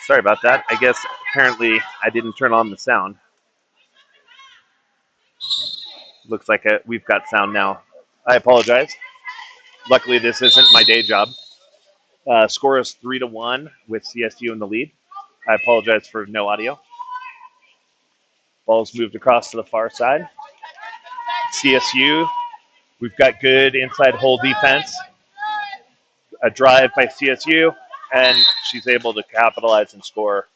Sorry about that. I guess apparently I didn't turn on the sound. Looks like we've got sound now. I apologize. Luckily, this isn't my day job. Score is 3-1 with CSU in the lead. I apologize for no audio. Ball's moved across to the far side. CSU, we've got good inside hole defense. A drive by CSU, and she's able to capitalize and score.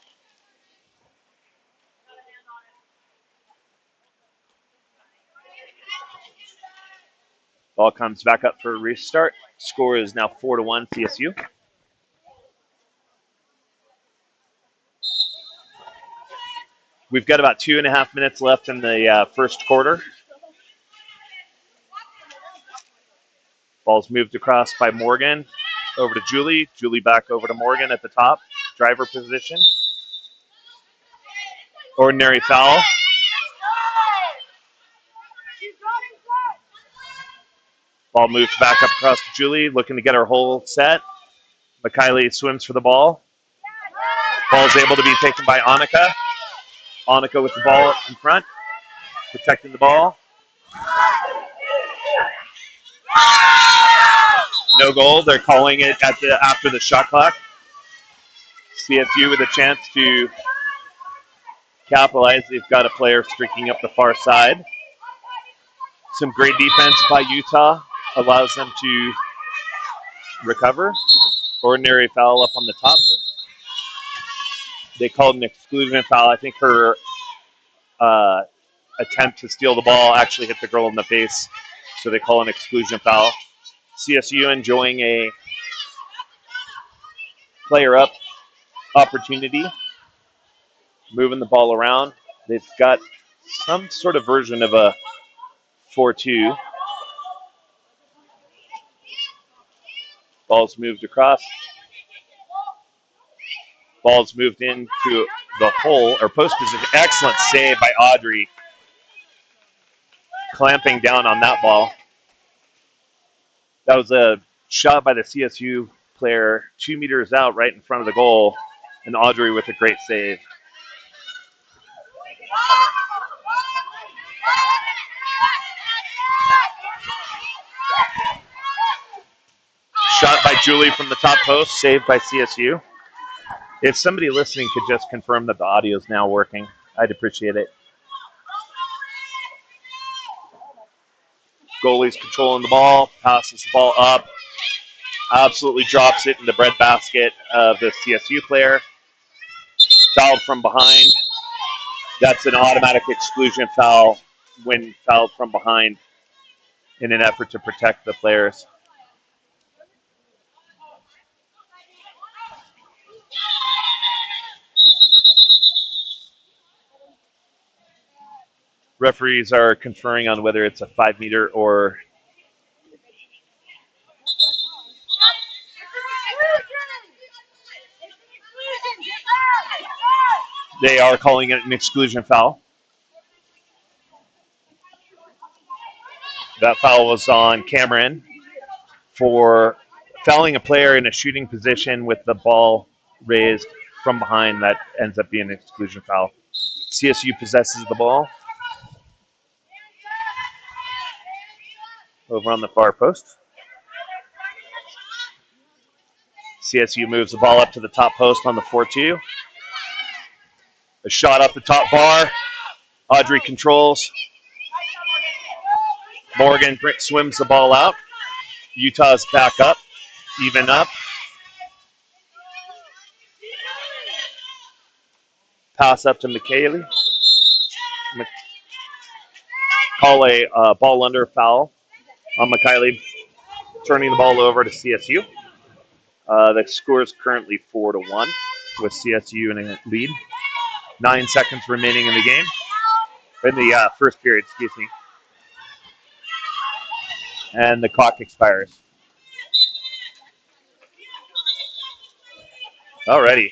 Ball comes back up for a restart. Score is now 4-1 CSU. We've got about 2.5 minutes left in the first quarter. Ball's moved across by Morgan over to Julie. Julie back over to Morgan at the top. Driver position. Ordinary foul. Ball moves back up across to Julie, looking to get her hole set. McKiley swims for the ball. Ball's able to be taken by Annika. Annika with the ball in front, protecting the ball. No goal. They're calling it after the shot clock. CSU with a chance to capitalize. They've got a player streaking up the far side. Some great defense by Utah allows them to recover. Ordinary foul up on the top. They called an exclusion foul. I think her attempt to steal the ball actually hit the girl in the face, so they call an exclusion foul. CSU enjoying a player up opportunity, moving the ball around. They've got some sort of version of a 4-2. Ball's moved across. Ball's moved into the hole or post position. Excellent save by Audrey. Clamping down on that ball. That was a shot by the CSU player 2 meters out right in front of the goal, and Audrey with a great save. Shot by Julie from the top post, saved by CSU. If somebody listening could just confirm that the audio is now working, I'd appreciate it. Goalie's controlling the ball, passes the ball up, absolutely drops it in the breadbasket of the CSU player. Fouled from behind. That's an automatic exclusion foul when fouled from behind in an effort to protect the players. Referees are conferring on whether it's a 5-meter or they are calling it an exclusion foul. That foul was on Cameron for fouling a player in a shooting position with the ball raised from behind. That ends up being an exclusion foul. CSU possesses the ball over on the far post. CSU moves the ball up to the top post on the 4-2. A shot up the top bar. Audrey controls. Morgan swims the ball out. Utah's back up, even up. Pass up to McKaylee. Call a ball under foul on McKaylee, turning the ball over to CSU. The score is currently 4-1 with CSU in a lead. 9 seconds remaining in the game. In the first period, excuse me. And the clock expires. Alrighty.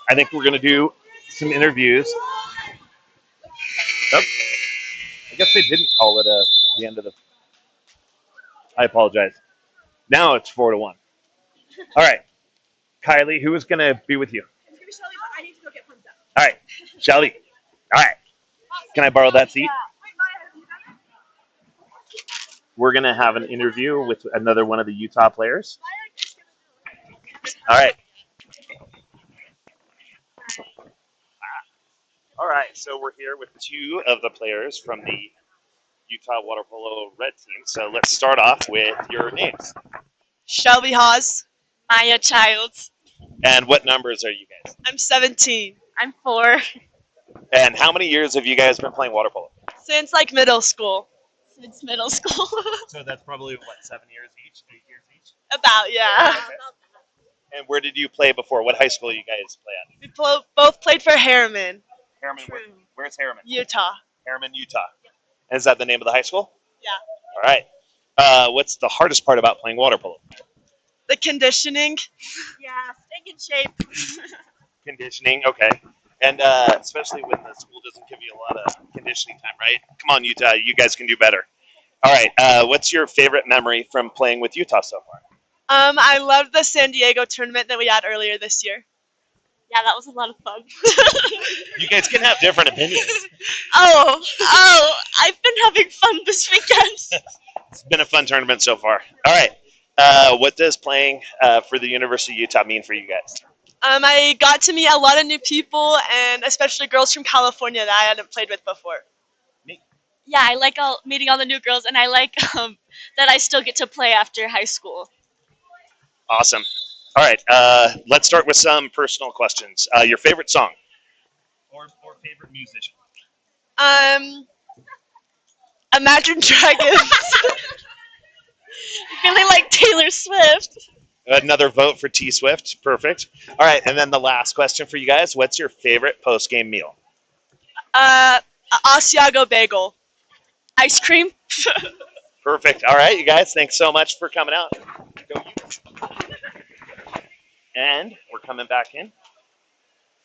I think we're going to do some interviews. Oh, I guess they didn't call it the end of the... I apologize. Now it's 4-1. All right. Kylie, who is going to be with you? All right, Shelby. All right. Can I borrow that seat? We're going to have an interview with another one of the Utah players. All right. All right. So we're here with two of the players from the Utah Water Polo Red Team. So let's start off with your names. Shelby Hawes. Maya Childs. And what numbers are you guys? I'm 17. I'm 4. And how many years have you guys been playing water polo? Since like middle school. Since middle school. So that's probably, what, 7 years each? 8 years each? About, yeah. Okay. And where did you play before? What high school you guys play at? We both played for Harriman, Harriman. Where's Harriman? Utah. Harriman, Utah. And is that the name of the high school? Yeah. All right. What's the hardest part about playing water polo? The conditioning. Yeah, staying in shape. Conditioning, okay. And especially when the school doesn't give you a lot of conditioning time, right? Come on, Utah. You guys can do better. All right. What's your favorite memory from playing with Utah so far? I loved the San Diego tournament that we had earlier this year. Yeah, that was a lot of fun. You guys can have different opinions. Oh, I've been having fun this weekend. It's been a fun tournament so far. All right. What does playing for the University of Utah mean for you guys? I got to meet a lot of new people, and especially girls from California that I hadn't played with before. Yeah, I like meeting all the new girls, and I like that I still get to play after high school. Awesome. All right. Let's start with some personal questions. Your favorite song? Or favorite musician? Imagine Dragons. Really like Taylor Swift. Another vote for T Swift. Perfect. All right. And then the last question for you guys. What's your favorite post-game meal? Asiago bagel. Ice cream. Perfect. All right, you guys. Thanks so much for coming out. Go Utes. And we're coming back in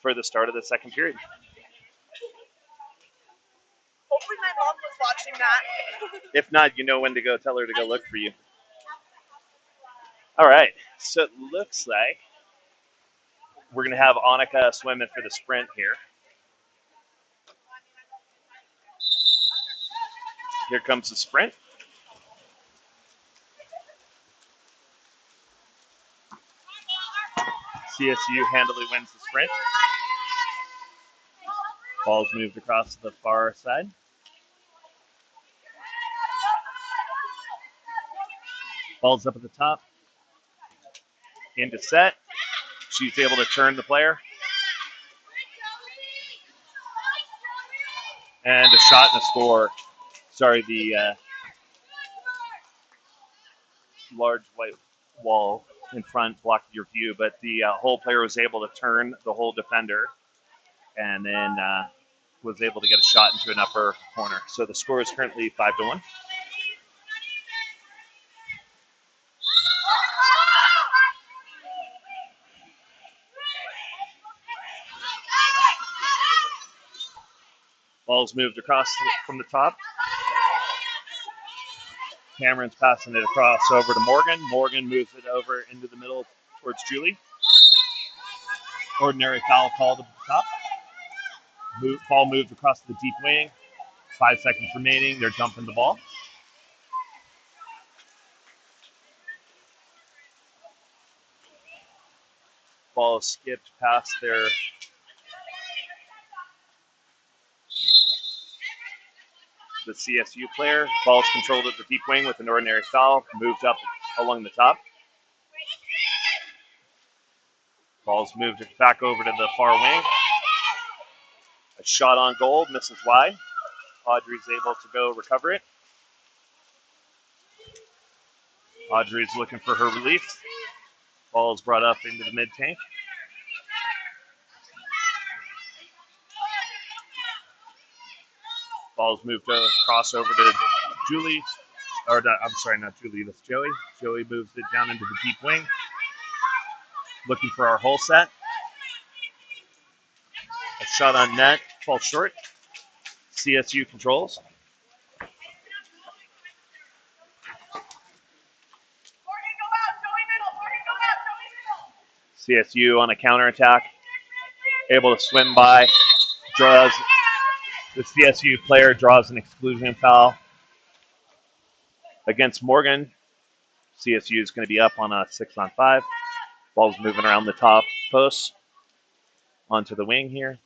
for the start of the second period. Hopefully my mom was watching that. If not, you know when to go. Tell her to go look for you. All right. So it looks like we're going to have Annika swimming for the sprint here. Here comes the sprint. CSU handily wins the sprint. Ball's moved across the far side. Ball's up at the top. Into set. She's able to turn the player. And a shot and a score. Sorry, the large white wall in front blocked your view, but the whole player was able to turn the whole defender and then was able to get a shot into an upper corner. So the score is currently 5-1. Ball's moved across from the top. Cameron's passing it across over to Morgan. Morgan moves it over into the middle towards Julie. Ordinary foul called at the top. Ball moved across the deep wing. 5 seconds remaining. They're dumping the ball. Ball skipped past their the CSU player. Ball's controlled at the deep wing with an ordinary foul. Moved up along the top. Ball's moved back over to the far wing. A shot on goal, misses wide. Audrey's able to go recover it. Audrey's looking for her release. Ball's brought up into the mid-tank. Ball's moved across over to Julie. Or not, I'm sorry, not Julie, that's Joey. Joey moves it down into the deep wing. Looking for our whole set. A shot on net, falls short. CSU controls. CSU on a counterattack. able to swim by, draws the CSU player draws an exclusion foul against Morgan. CSU is going to be up on a 6-on-5. Ball's moving around the top post onto the wing here.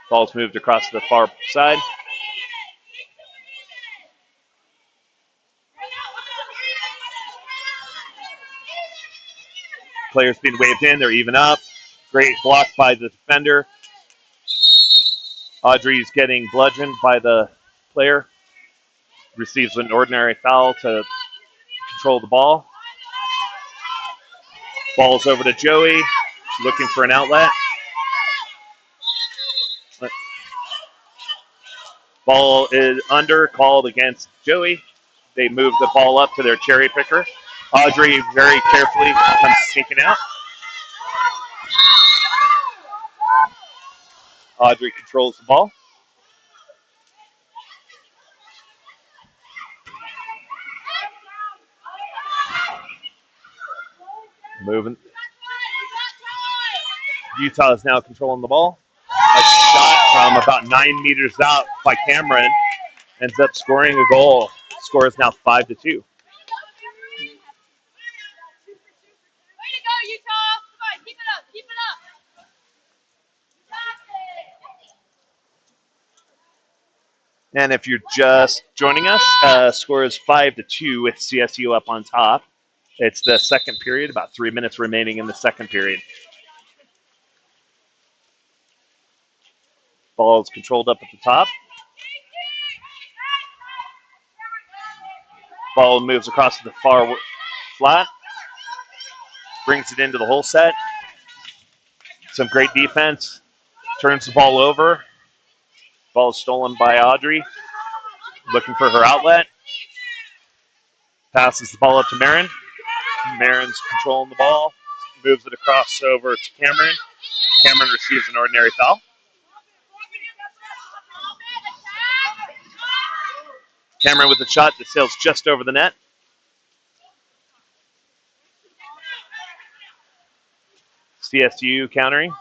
Ball's moved across to the far side. Players being waved in. They're even up. Great block by the defender. Audrey's getting bludgeoned by the player. Receives an ordinary foul to control the ball. Ball's over to Joey. Looking for an outlet. Ball is under, called against Joey. They move the ball up to their cherry picker. Audrey very carefully comes sneaking out. Audrey controls the ball. Moving. Utah is now controlling the ball. A shot from about 9 meters out by Cameron ends up scoring a goal. Score is now 5-2. Way to go, Utah! Come on, keep it up, keep it up. And if you're just joining us, score is 5-2 with CSU up on top. It's the second period, about 3 minutes remaining in the second period. Ball is controlled up at the top. Ball moves across to the far flat. Brings it into the hole set. Some great defense. Turns the ball over. Ball is stolen by Audrey. Looking for her outlet. Passes the ball up to Marin. Marin's controlling the ball. Moves it across over to Cameron. Cameron receives an ordinary foul. Cameron with a shot that sails just over the net. CSU countering.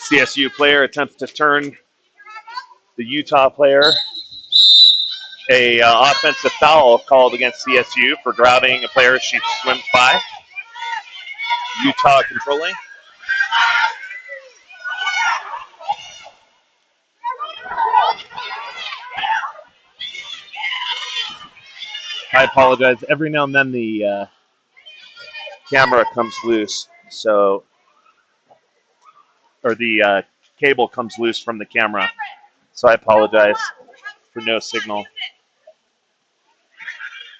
CSU player attempts to turn the Utah player. A offensive foul called against CSU for grabbing a player she swims by. Utah controlling. I apologize. Every now and then the camera comes loose, or the cable comes loose from the camera. So I apologize for no signal.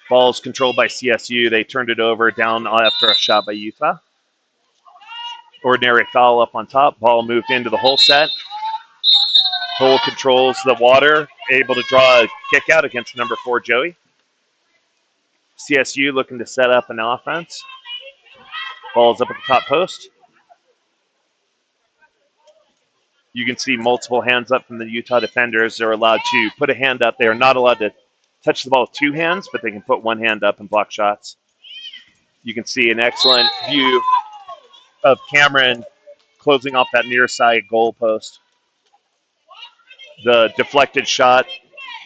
Ball's controlled by CSU. They turned it over down after a shot by Utah. Ordinary foul up on top. Ball moved into the hole set. Hole controls the water. Able to draw a kick out against number 4, Joey. CSU looking to set up an offense. Ball's up at the top post. You can see multiple hands up from the Utah defenders. They're allowed to put a hand up. They are not allowed to touch the ball with 2 hands, but they can put 1 hand up and block shots. You can see an excellent view of Cameron closing off that near side goal post. The deflected shot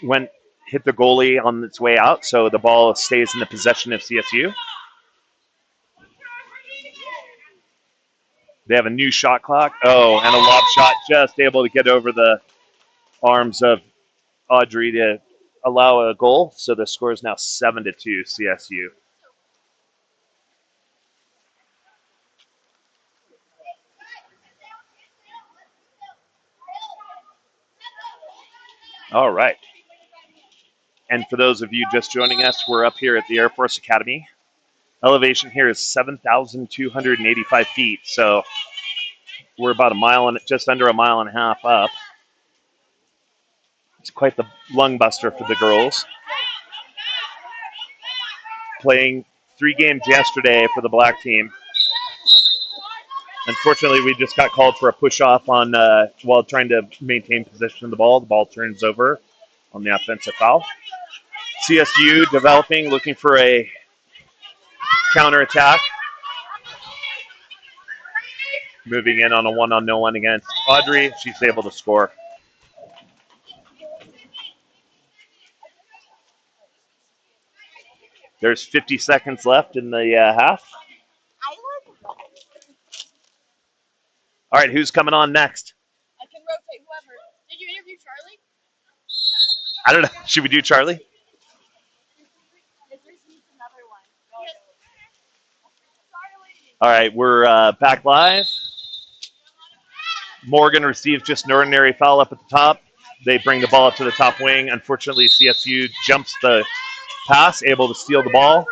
hit the goalie on its way out, so the ball stays in the possession of CSU. They have a new shot clock. Oh, and a lob shot just able to get over the arms of Audrey to allow a goal. So the score is now 7-2 CSU. All right. And for those of you just joining us, we're up here at the Air Force Academy. Elevation here is 7,285 feet, so we're about just under a mile and a half up. It's quite the lung buster for the girls. Playing 3 games yesterday for the black team. Unfortunately, we just got called for a push-off on while trying to maintain possession of the ball. The ball turns over on the offensive foul. CSU developing, looking for a counterattack. Moving in on a one-on-no-one against Audrey. She's able to score. There's 50 seconds left in the half. All right, who's coming on next? I can rotate whoever. Did you interview Charlie? I don't know. Should we do Charlie? All right, we're back live. Morgan receives just an ordinary foul up at the top. They bring the ball up to the top wing. Unfortunately, CSU jumps the pass, able to steal the ball.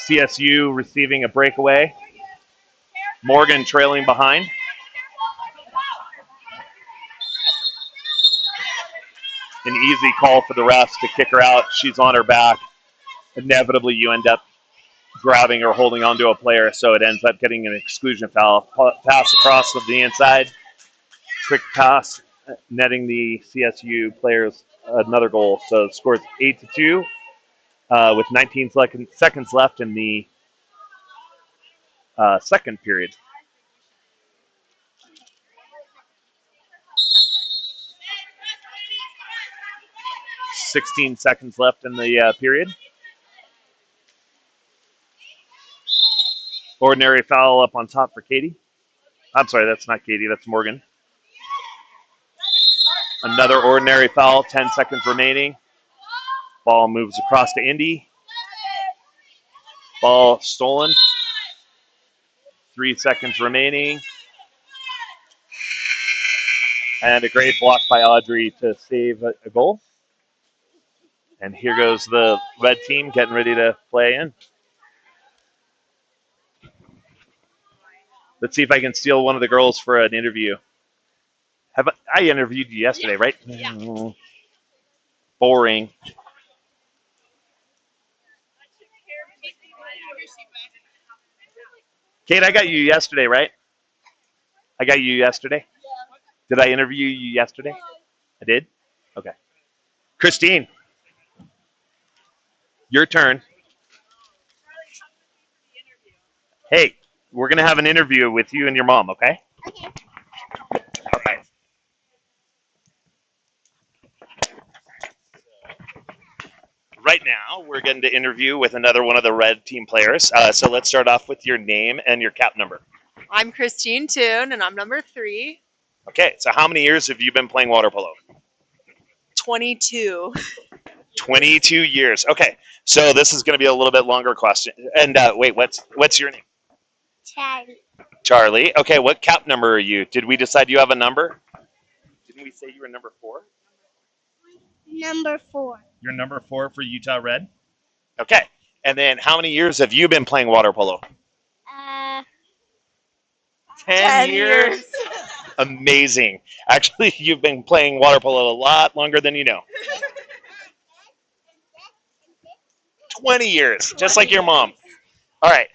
CSU receiving a breakaway. Morgan trailing behind. An easy call for the refs to kick her out. She's on her back. Inevitably, you end up grabbing or holding onto a player, so it ends up getting an exclusion foul. Pass across of the inside. Quick pass, netting the CSU players another goal. So the score is 8-2 with 19 seconds left in the second period. $16 left in the period. Ordinary foul up on top for Katie. I'm sorry, that's not Katie, that's Morgan. Another ordinary foul, 10 seconds remaining. Ball moves across to Indy. Ball stolen. 3 seconds remaining. And a great block by Audrey to save a goal. And here goes the red team getting ready to play in. Let's see if I can steal one of the girls for an interview. I interviewed you yesterday, right? Yeah. Boring. Kate, I got you yesterday, right? I got you yesterday? Did I interview you yesterday? I did? Okay. Christine, your turn. Hey, we're going to have an interview with you and your mom, okay? Okay. All right. Right now, we're getting to interview with another one of the red team players. So let's start off with your name and your cap number. I'm Christine Toon, and I'm number 3. Okay, so how many years have you been playing water polo? 22. 22 years. Okay, so this is going to be a little bit longer question. And wait, what's your name? Charlie. Charlie. Okay, what cap number are you? Did we decide you have a number? Didn't we say you were number 4? Number 4. You're number 4 for Utah Red? Okay, and then how many years have you been playing water polo? 10 years? Amazing. Actually, you've been playing water polo a lot longer than you know. 20 years, just like your mom. All right.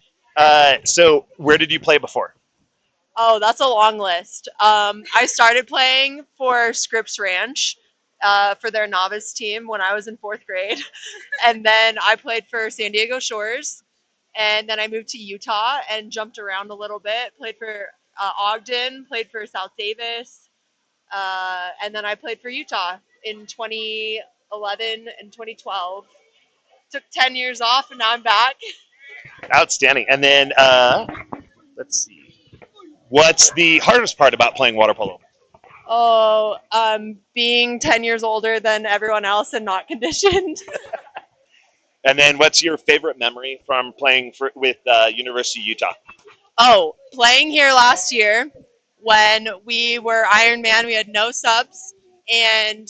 So where did you play before? Oh, that's a long list. I started playing for Scripps Ranch for their novice team when I was in 4th grade. And then I played for San Diego Shores. And then I moved to Utah and jumped around a little bit. Played for Ogden, played for South Davis. And then I played for Utah in 2011 and 2012. Took 10 years off, and now I'm back. Outstanding. And then let's see. What's the hardest part about playing water polo? Oh, being 10 years older than everyone else and not conditioned. And then what's your favorite memory from playing with University of Utah? Oh, playing here last year when we were Ironman, we had no subs, and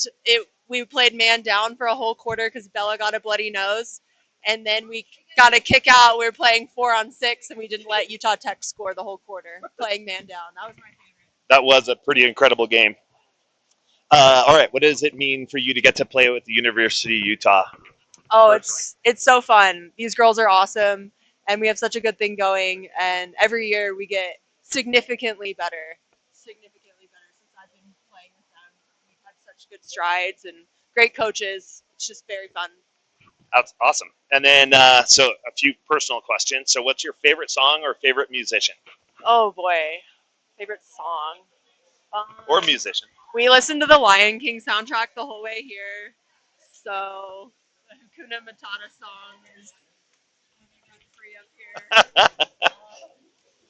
we played man down for a whole quarter because Bella got a bloody nose. And then we got a kick out. We were playing 4-on-6, and we didn't let Utah Tech score the whole quarter, playing man down. That was my favorite. That was a pretty incredible game. All right, what does it mean for you to get to play with the University of Utah? Oh, it's so fun. These girls are awesome. and we have such a good thing going. And every year we get significantly better since I've been playing with them. We've had such good strides and great coaches. It's just very fun. That's awesome. And then, so a few personal questions. So, what's your favorite song or favorite musician Oh boy, favorite song. or musician? We listened to the Lion King soundtrack the whole way here, so the Hakuna Matata song is free up here.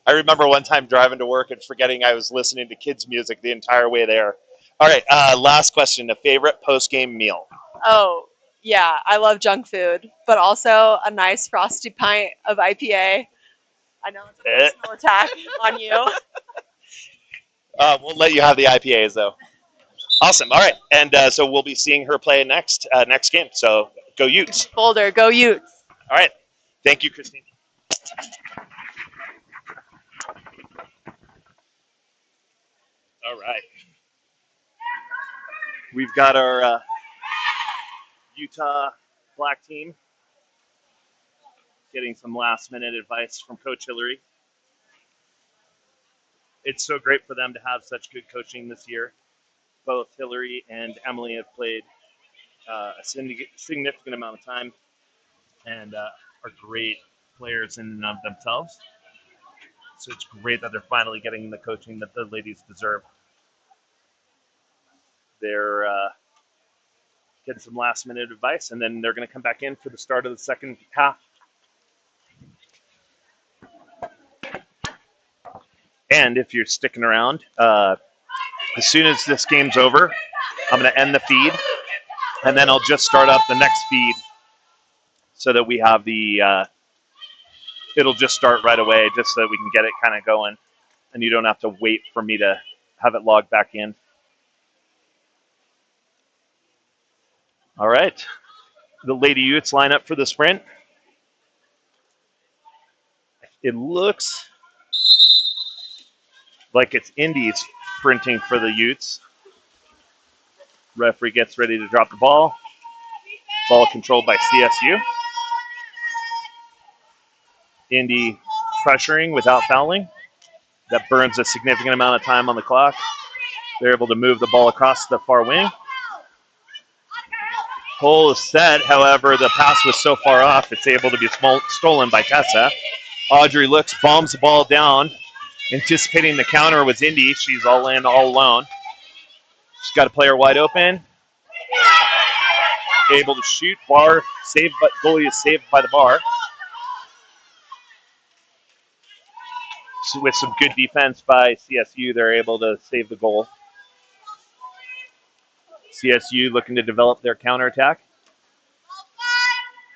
I remember one time driving to work and forgetting I was listening to kids' music the entire way there. All right, last question. A favorite post-game meal? Oh yeah, I love junk food, but also a nice frosty pint of IPA. I know it's a personal attack on you. We'll let you have the IPAs, though. Awesome. All right, and so we'll be seeing her play next game. So go Utes. Boulder, go Utes. All right. Thank you, Christine. All right. We've got our Utah Black team getting some last-minute advice from Coach Hillary. It's so great for them to have such good coaching this year. Both Hillary and Emily have played a significant amount of time and are great players in and of themselves. So it's great that they're finally getting the coaching that the ladies deserve. They're getting some last-minute advice, and then they're going to come back in for the start of the second half. And if you're sticking around, as soon as this game's over, I'm going to end the feed, and then I'll just start up the next feed so that we have the it'll just start right away just so that we can get it kind of going, and you don't have to wait for me to have it logged back in. All right. The Lady Utes line up for the sprint. It looks like it's Indy's sprinting for the Utes. Referee gets ready to drop the ball. Ball controlled by CSU. Indy pressuring without fouling. That burns a significant amount of time on the clock. They're able to move the ball across the far wing. Hole is set. However, the pass was so far off, it's able to be stolen by Tessa. Audrey looks, bombs the ball down. Anticipating the counter was Indy. She's all in, all alone. She's got a player wide open. Able to shoot. Bar saved, but goalie is saved by the bar. So with some good defense by CSU, they're able to save the goal. CSU looking to develop their counterattack.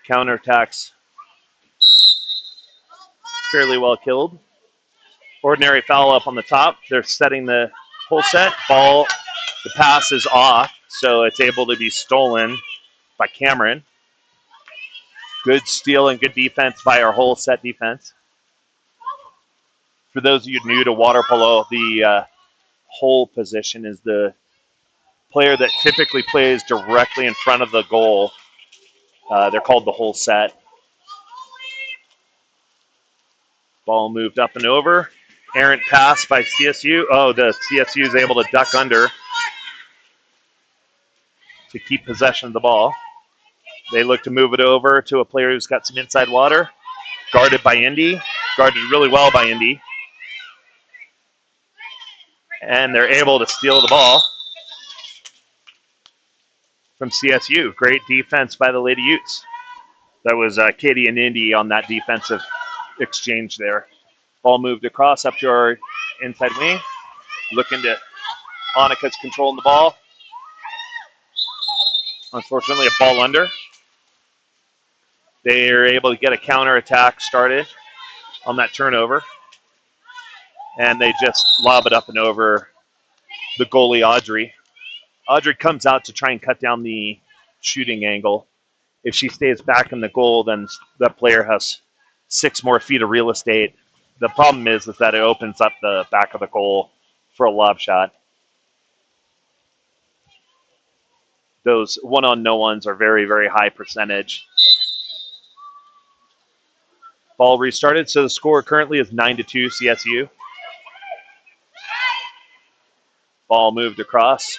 Counterattacks fairly well killed. Ordinary foul up on the top. They're setting the whole set. Ball, the pass is off, so it's able to be stolen by Cameron. Good steal and good defense by our whole set defense. For those of you new to water polo, the hole position is the player that typically plays directly in front of the goal. They're called the hole set. Ball moved up and over. Errant pass by CSU. Oh, the CSU is able to duck under to keep possession of the ball. They look to move it over to a player who's got some inside water. Guarded by Indy. Guarded really well by Indy. And they're able to steal the ball from CSU. Great defense by the Lady Utes. That was Katie and Indy on that defensive exchange there. Ball moved across up to our inside wing. Looking to Annika's controlling the ball. Unfortunately, a ball under. They are able to get a counterattack started on that turnover. And they just lob it up and over the goalie, Audrey. Audrey comes out to try and cut down the shooting angle. If she stays back in the goal, then that player has 6 more feet of real estate. The problem is that it opens up the back of the goal for a lob shot. Those one-on, no-ones are very, very high percentage. Ball restarted, so the score currently is 9-2 CSU. Ball moved across.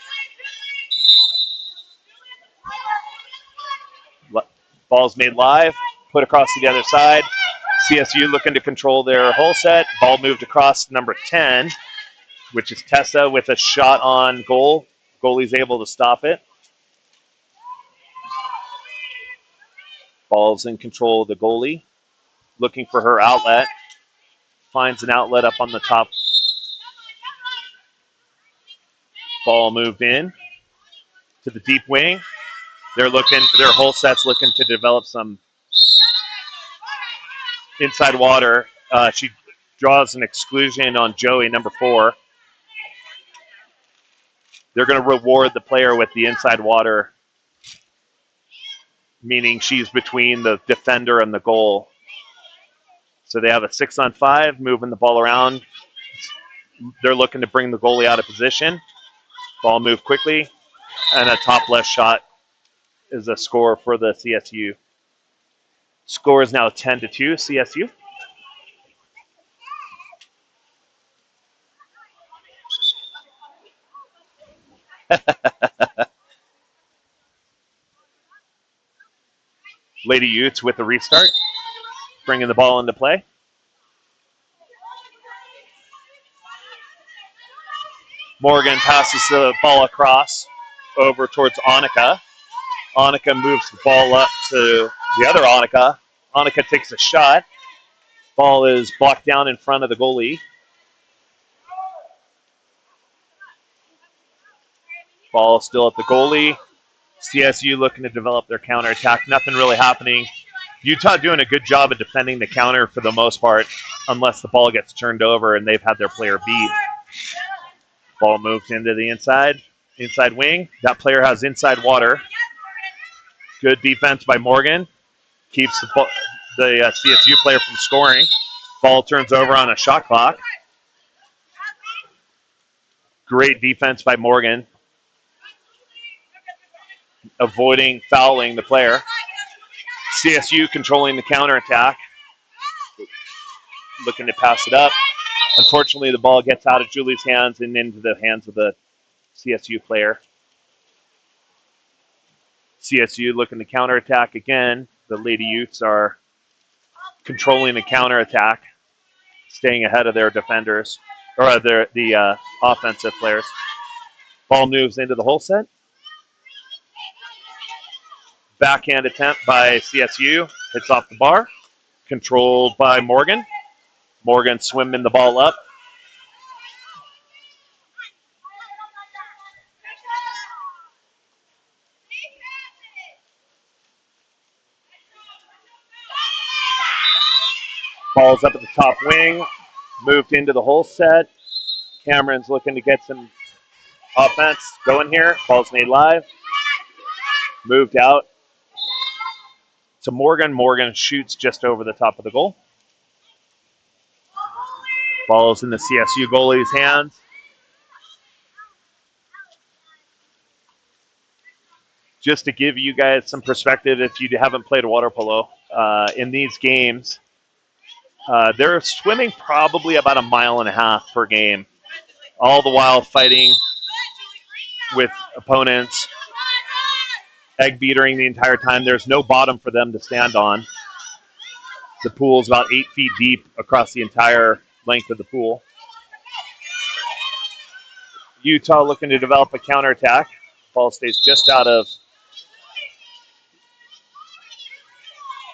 Ball's made live, put across to the other side. CSU looking to control their whole set. Ball moved across to number 10, which is Tessa with a shot on goal. Goalie's able to stop it. Ball's in control of the goalie. Looking for her outlet. Finds an outlet up on the top. Ball moved in to the deep wing. Their whole set's looking to develop some inside water. She draws an exclusion on Joey, number 4. They're going to reward the player with the inside water, meaning she's between the defender and the goal. So they have a 6-on-5, moving the ball around. They're looking to bring the goalie out of position. Ball moved quickly, and a top left shot is a score for the CSU. Score is now 10-2 CSU. Lady Utes with the restart, bringing the ball into play. Morgan passes the ball across over towards Annika. Annika moves the ball up to the other Annika. Annika takes a shot. Ball is blocked down in front of the goalie. Ball still at the goalie. CSU looking to develop their counterattack. Nothing really happening. Utah doing a good job of defending the counter for the most part, unless the ball gets turned over and they've had their player beat. Ball moves into the inside wing. That player has inside water. Good defense by Morgan. Keeps the CSU player from scoring. Ball turns over on a shot clock. Great defense by Morgan. Avoiding fouling the player. CSU controlling the counterattack. Looking to pass it up. Unfortunately, the ball gets out of Julie's hands and into the hands of the CSU player. CSU looking to counterattack again. The Lady Utes are controlling the counterattack, staying ahead of their defenders, or the offensive players. Ball moves into the whole set. Backhand attempt by CSU. Hits off the bar. Controlled by Morgan. Morgan swimming the ball up. Ball's up at the top wing. Moved into the whole set. Cameron's looking to get some offense going here. Ball's made live. Moved out to Morgan. Morgan shoots just over the top of the goal. Ball's in the CSU goalie's hands. Just to give you guys some perspective, if you haven't played water polo, in these games, they're swimming probably about 1.5 miles per game, all the while fighting with opponents, egg beatering the entire time. There's no bottom for them to stand on. The pool's about 8 feet deep across the entire length of the pool. Utah looking to develop a counterattack. Ball stays just out of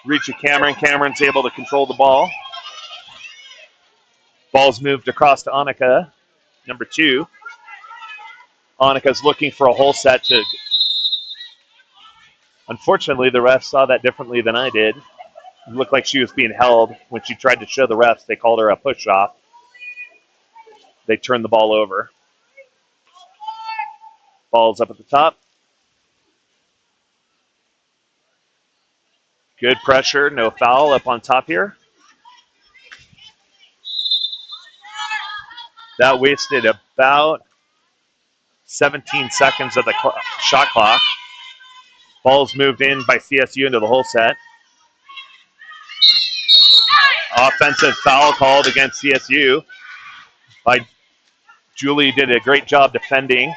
reach of Cameron. Cameron's able to control the ball. Ball's moved across to Annika, number 2. Annika's looking for a whole set to... Unfortunately, the refs saw that differently than I did. It looked like she was being held. When she tried to show the refs, they called her a push-off. They turned the ball over. Ball's up at the top. Good pressure, no foul up on top here. That wasted about 17 seconds of the shot clock. Ball's moved in by CSU into the whole set. Offensive foul called against CSU by Julie. Did a great job defending.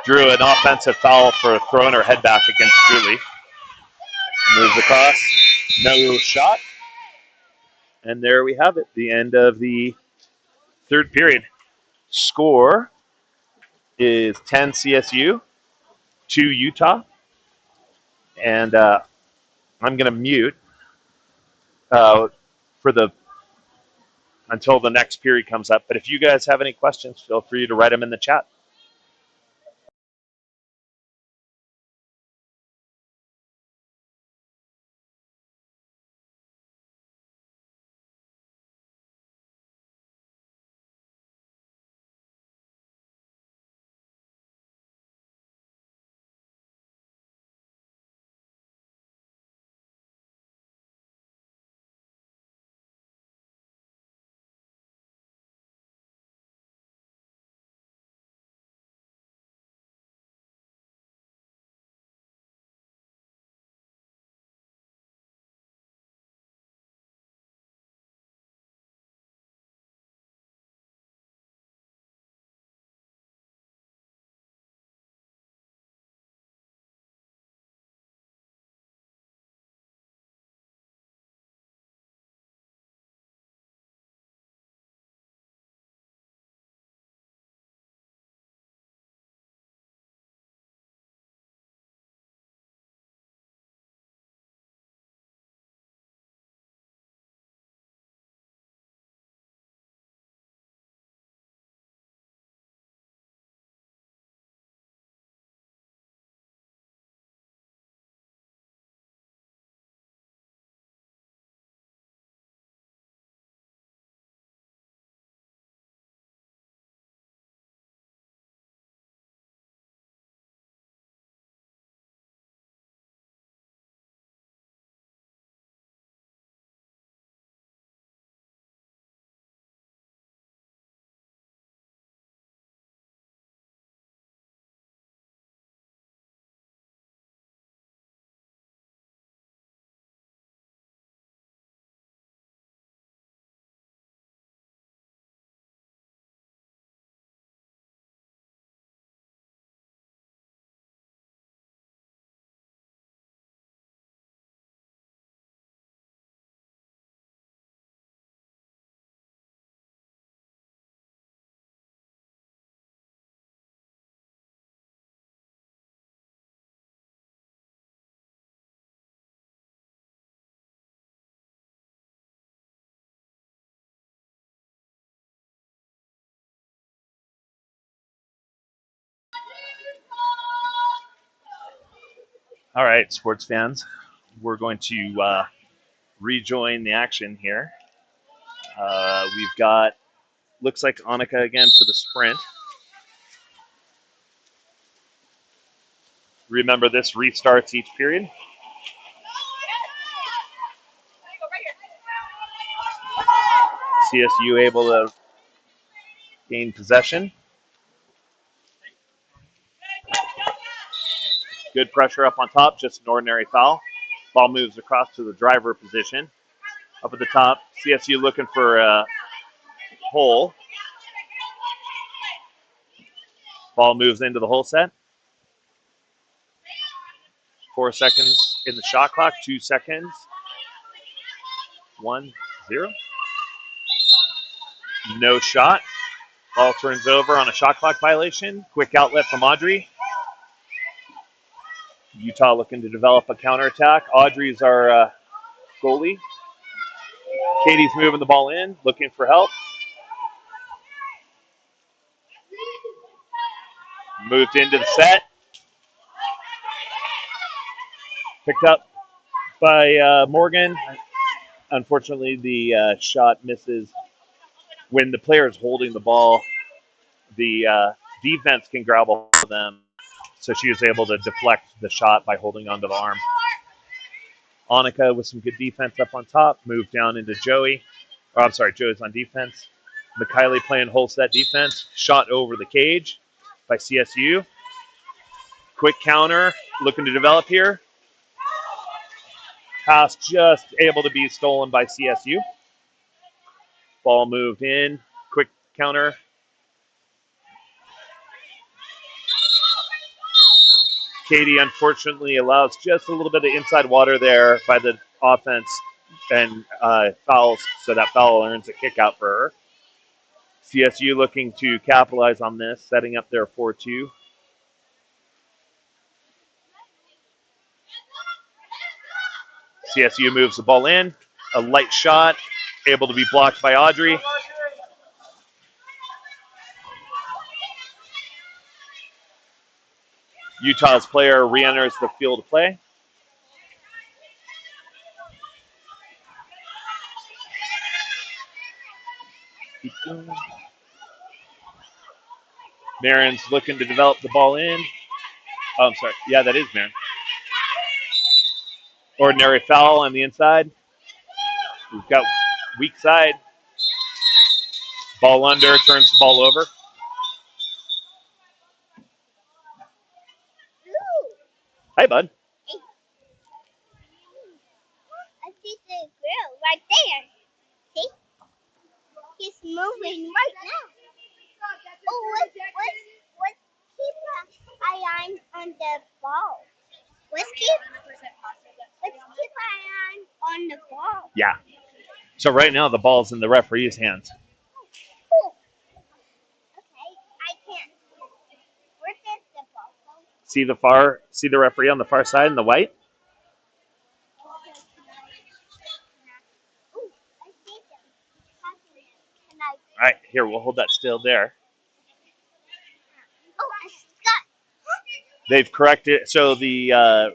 Drew an offensive foul for throwing her head back against Julie. Moves across. No shot. And there we have it. The end of the third period. Score is 10 CSU, 2 Utah. And I'm going to mute for the until the next period comes up. But if you guys have any questions, feel free to write them in the chat. All right, sports fans, we're going to rejoin the action here. We've got, looks like Annika again for the sprint. Remember, this restarts each period. CSU able to gain possession. Good pressure up on top, just an ordinary foul. Ball moves across to the driver position. Up at the top, CSU looking for a hole. Ball moves into the hole set. 4 seconds in the shot clock, 2 seconds. 1-0. No shot. Ball turns over on a shot clock violation. Quick outlet from Audrey. Utah looking to develop a counterattack. Audrey's our goalie. Katie's moving the ball in, looking for help. Moved into the set. Picked up by Morgan. Unfortunately, the shot misses. When the player is holding the ball, the defense can grab a hold of them. So she was able to deflect the shot by holding onto the arm. Annika with some good defense up on top. Moved down into Joey. Oh, I'm sorry, Joey's on defense. Mikhaili playing whole set defense. Shot over the cage by CSU. Quick counter, looking to develop here. Pass just able to be stolen by CSU. Ball moved in. Quick counter. Katie unfortunately allows just a little bit of inside water there by the offense and fouls, so that foul earns a kick out for her. CSU looking to capitalize on this, setting up their 4-2. CSU moves the ball in. A light shot, able to be blocked by Audrey. Utah's player re-enters the field of play. Marin's looking to develop the ball in. Oh, I'm sorry. Yeah, that is Marin. Ordinary foul on the inside. We've got weak side. Ball under, turns the ball over. Hi, bud. I see the grill right there. See? He's moving right now. Oh, let's keep an eye on the ball. Let's keep an eye on the ball. Yeah. So right now the ball's in the referee's hands. Cool. Okay, I can't. Where is the ball? See the referee on the far side in the white? Oh, I see them. Can I? All right, here, we'll hold that still there. Oh, I got. They've corrected. So the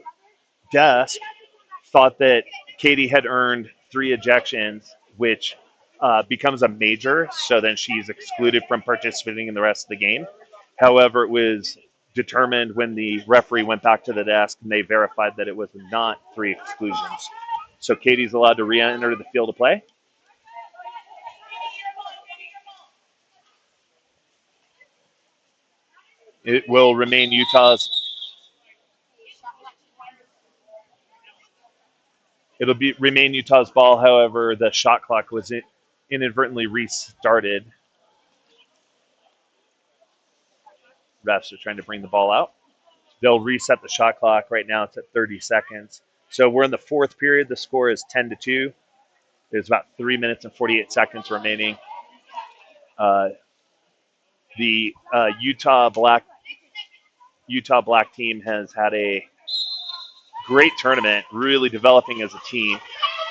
desk thought that Katie had earned 3 ejections, which becomes a major, so then she's excluded from participating in the rest of the game. However, it was determined when the referee went back to the desk and they verified that it was not 3 exclusions. So Katie's allowed to re-enter the field of play. It will remain Utah's. It'll remain Utah's ball. However, the shot clock was inadvertently restarted. Refs are trying to bring the ball out. They'll reset the shot clock. Right now it's at 30 seconds. So we're in the 4th period. The score is 10-2. There's about 3 minutes and 48 seconds remaining. The Utah Black team has had a great tournament, really developing as a team.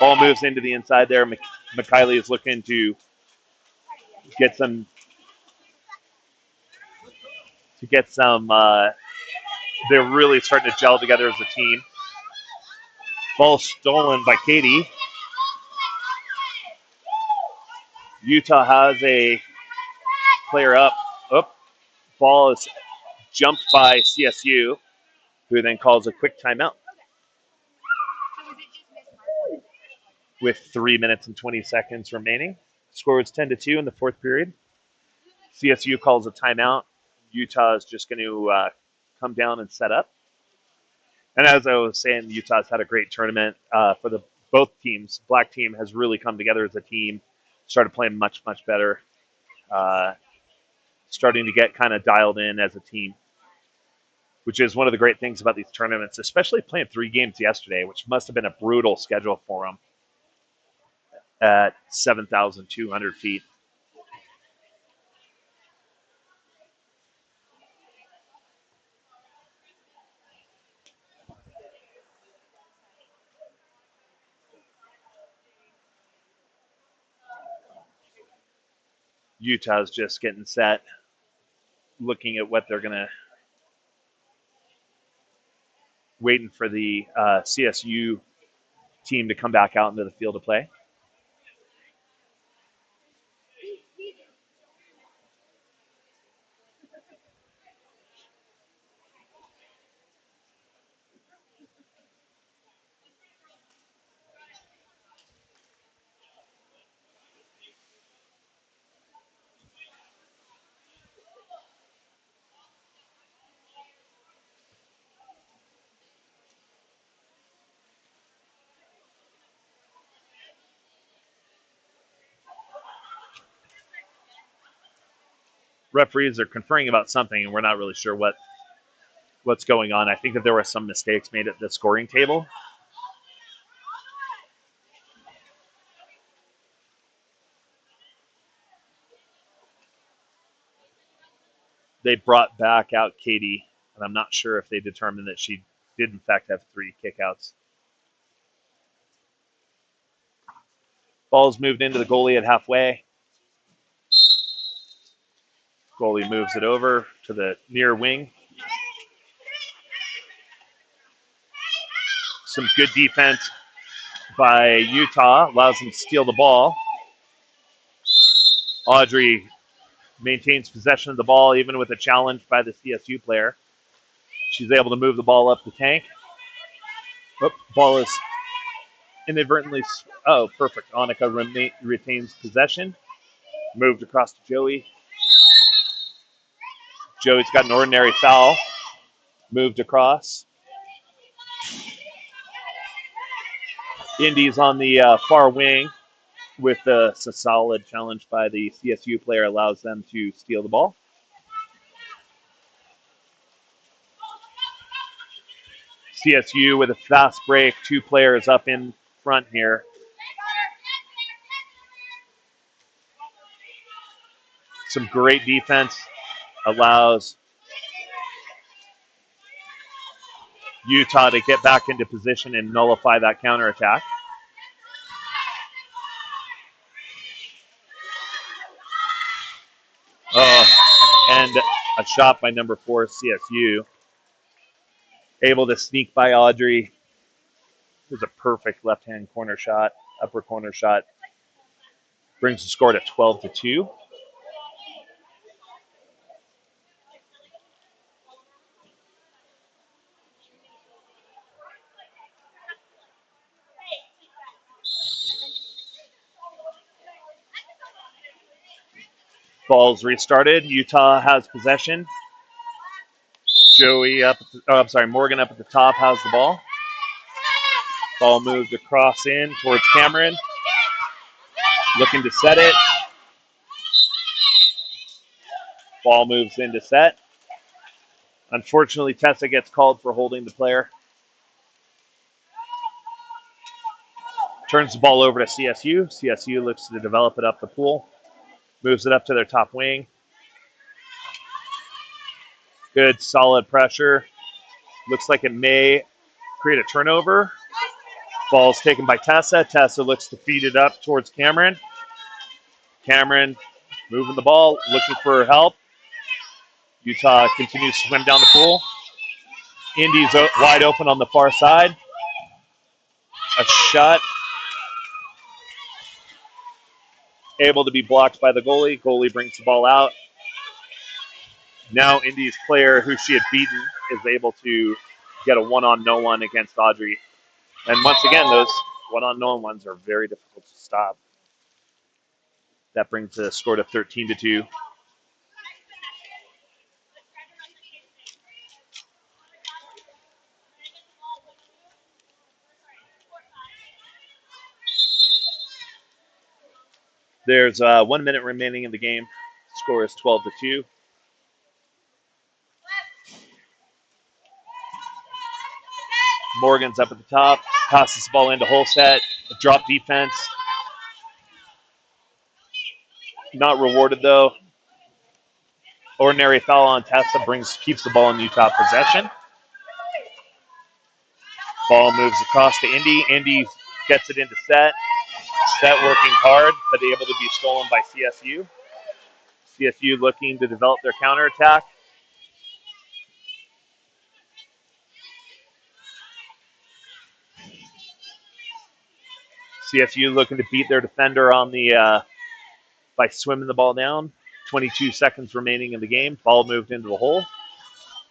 Ball moves into the inside there. McKiley is looking to get some. They're really starting to gel together as a team. Ball stolen by Katie. Utah has a player up. Ball is jumped by CSU, who then calls a quick timeout with 3 minutes and 20 seconds remaining. Score is 10-2 in the 4th period. CSU calls a timeout. Utah is just going to come down and set up. And as I was saying, Utah's had a great tournament for both teams. Black team has really come together as a team, started playing much, much better, starting to get kind of dialed in as a team, which is one of the great things about these tournaments, especially playing 3 games yesterday, which must have been a brutal schedule for them at 7,200 feet. Utah's just getting set, looking at what they're going to, waiting for the CSU team to come back out into the field to play. referees are conferring about something, and we're not really sure what's going on. I think that there were some mistakes made at the scoring table. They brought back out Katie, and I'm not sure if they determined that she did in fact have 3 kickouts. Ball's moved into the goalie at halfway. Goalie moves it over to the near wing. Some good defense by Utah allows them to steal the ball. Audrey maintains possession of the ball even with a challenge by the CSU player. She's able to move the ball up the tank. Oh, ball is inadvertently. Oh, perfect. Annika retains possession. Moved across to Joey. Joey's got an ordinary foul. Moved across. Indy's on the far wing with a solid challenge by the CSU player allows them to steal the ball. CSU with a fast break, 2 players up in front here. Some great defense allows Utah to get back into position and nullify that counterattack. And a shot by number 4 CSU. Able to sneak by Audrey. It was a perfect left-hand corner shot, upper corner shot. Brings the score to 12-2. Ball's restarted. Utah has possession. Morgan up at the top has the ball. Ball moved across in towards Cameron. Looking to set it. Ball moves into set. Unfortunately, Tessa gets called for holding the player. Turns the ball over to CSU. CSU looks to develop it up the pool. Moves it up to their top wing. Good, solid pressure. Looks like it may create a turnover. Ball's taken by Tessa. Tessa looks to feed it up towards Cameron. Cameron moving the ball, looking for help. Utah continues to swim down the pool. Indy's wide open on the far side. A shot. Able to be blocked by the goalie. Goalie brings the ball out. Now Indy's player, who she had beaten, is able to get a one-on-no-one against Audrey. And once again, those one-on-no-ones are very difficult to stop. That brings the score to 13-2. There's 1 minute remaining in the game. Score is 12-2. Morgan's up at the top. Passes the ball into Holstead. Drop defense. Not rewarded though. Ordinary foul on Tessa keeps the ball in Utah possession. Ball moves across to Indy. Indy gets it into set. Set working hard, but able to be stolen by CSU. CSU looking to develop their counterattack. CSU looking to beat their defender on the by swimming the ball down. 22 seconds remaining in the game. Ball moved into the hole.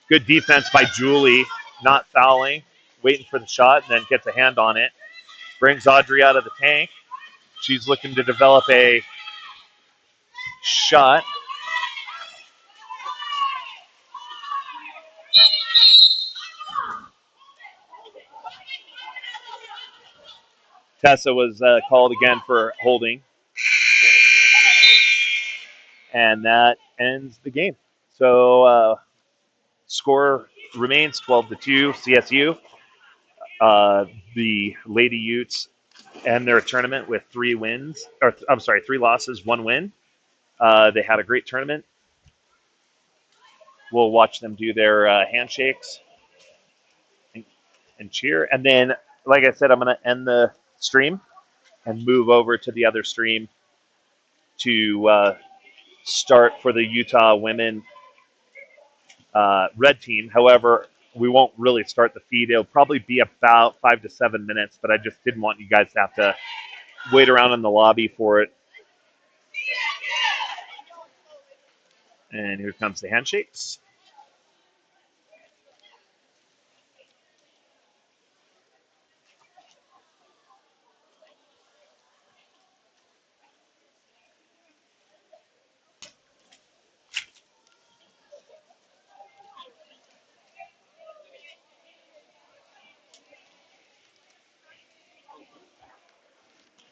Good defense by Julie, not fouling, waiting for the shot, and then gets a hand on it. Brings Audrey out of the tank. She's looking to develop a shot. Tessa was called again for holding. and that ends the game. So score remains 12-2 CSU. The Lady Utes end their tournament with 3 wins, or I'm sorry, 3 losses, 1 win. They had a great tournament. We'll watch them do their handshakes and cheer. And then, like I said, I'm going to end the stream and move over to the other stream to start for the Utah women red team. However, we won't really start the feed. It'll probably be about 5 to 7 minutes, but I just didn't want you guys to have to wait around in the lobby for it. And here comes the handshakes.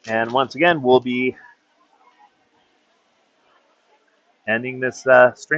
And once again, we'll be ending this stream.